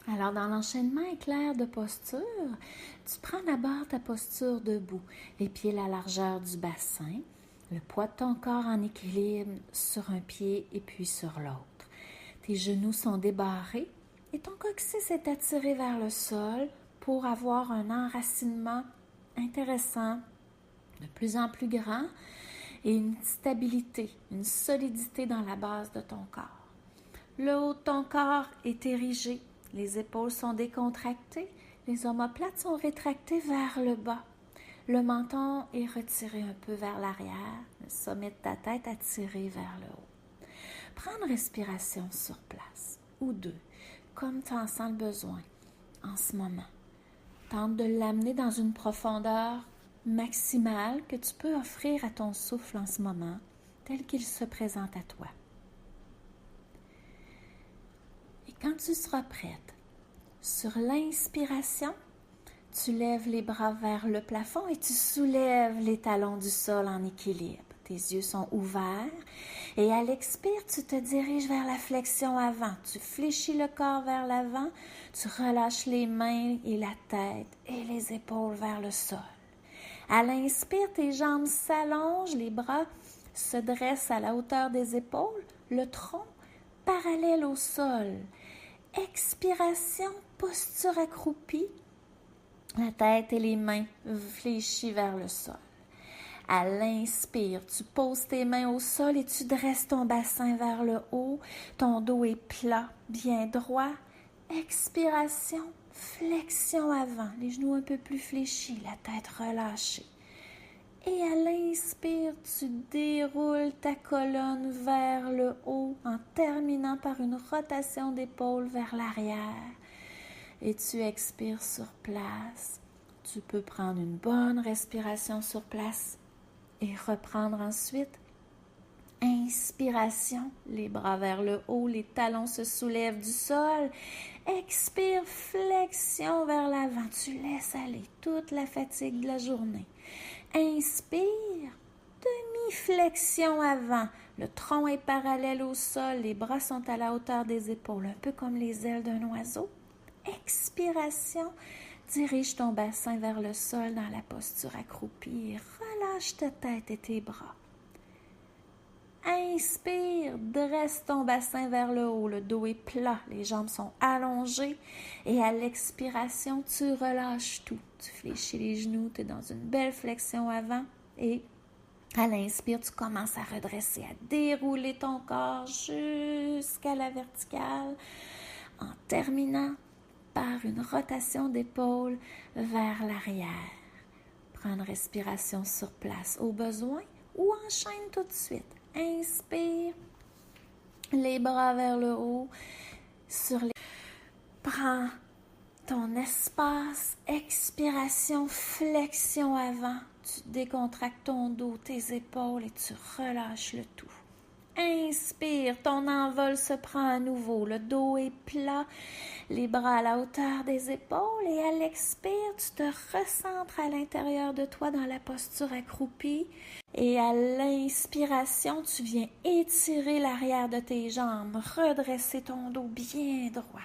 Alors, dans l'enchaînement éclair de posture, tu prends d'abord ta posture debout, les pieds à la largeur du bassin, le poids de ton corps en équilibre sur un pied et puis sur l'autre. Tes genoux sont débarrés et ton coccyx est attiré vers le sol pour avoir un enracinement intéressant, de plus en plus grand et une stabilité, une solidité dans la base de ton corps. Le haut de ton corps est érigé, les épaules sont décontractées, les omoplates sont rétractées vers le bas. Le menton est retiré un peu vers l'arrière, le sommet de ta tête attiré vers le haut. Prends une respiration sur place, ou deux, comme tu en sens le besoin en ce moment. Tente de l'amener dans une profondeur maximale que tu peux offrir à ton souffle en ce moment, tel qu'il se présente à toi. Et quand tu seras prête, sur l'inspiration, tu lèves les bras vers le plafond et tu soulèves les talons du sol en équilibre. Tes yeux sont ouverts et à l'expire, tu te diriges vers la flexion avant. Tu fléchis le corps vers l'avant, tu relâches les mains et la tête et les épaules vers le sol. À l'inspire, tes jambes s'allongent, les bras se dressent à la hauteur des épaules, le tronc parallèle au sol. Expiration, posture accroupie, la tête et les mains fléchies vers le sol. À l'inspire, tu poses tes mains au sol et tu dresses ton bassin vers le haut. Ton dos est plat, bien droit. Expiration, flexion avant, les genoux un peu plus fléchis, la tête relâchée. Et à l'inspire, tu déroules ta colonne vers le haut en terminant par une rotation d'épaule vers l'arrière. Et tu expires sur place. Tu peux prendre une bonne respiration sur place et reprendre ensuite. Inspiration, les bras vers le haut, les talons se soulèvent du sol. Expire, flexion vers l'avant. Tu laisses aller toute la fatigue de la journée. Inspire, demi-flexion avant. Le tronc est parallèle au sol, les bras sont à la hauteur des épaules, un peu comme les ailes d'un oiseau. Expiration, dirige ton bassin vers le sol dans la posture accroupie et relâche ta tête et tes bras. Inspire, dresse ton bassin vers le haut, le dos est plat, les jambes sont allongées et à l'expiration, tu relâches tout. Tu fléchis les genoux, tu es dans une belle flexion avant et à l'inspire, tu commences à redresser, à dérouler ton corps jusqu'à la verticale en terminant par une rotation d'épaule vers l'arrière. Prends une respiration sur place au besoin ou enchaîne tout de suite. Inspire, les bras vers le haut, Prends ton espace, expiration, flexion avant. Tu décontractes ton dos, tes épaules et tu relâches le tout. Inspire, ton envol se prend à nouveau, le dos est plat, les bras à la hauteur des épaules et à l'expire, tu te recentres à l'intérieur de toi dans la posture accroupie et à l'inspiration, tu viens étirer l'arrière de tes jambes, redresser ton dos bien droit.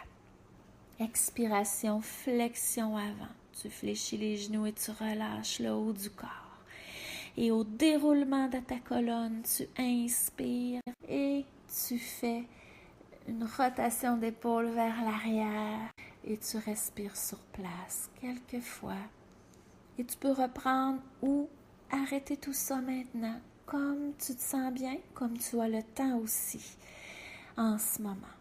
Expiration, flexion avant, tu fléchis les genoux et tu relâches le haut du corps. Et au déroulement de ta colonne, tu inspires et tu fais une rotation d'épaule vers l'arrière et tu respires sur place quelques fois. Et tu peux reprendre ou arrêter tout ça maintenant, comme tu te sens bien, comme tu as le temps aussi en ce moment.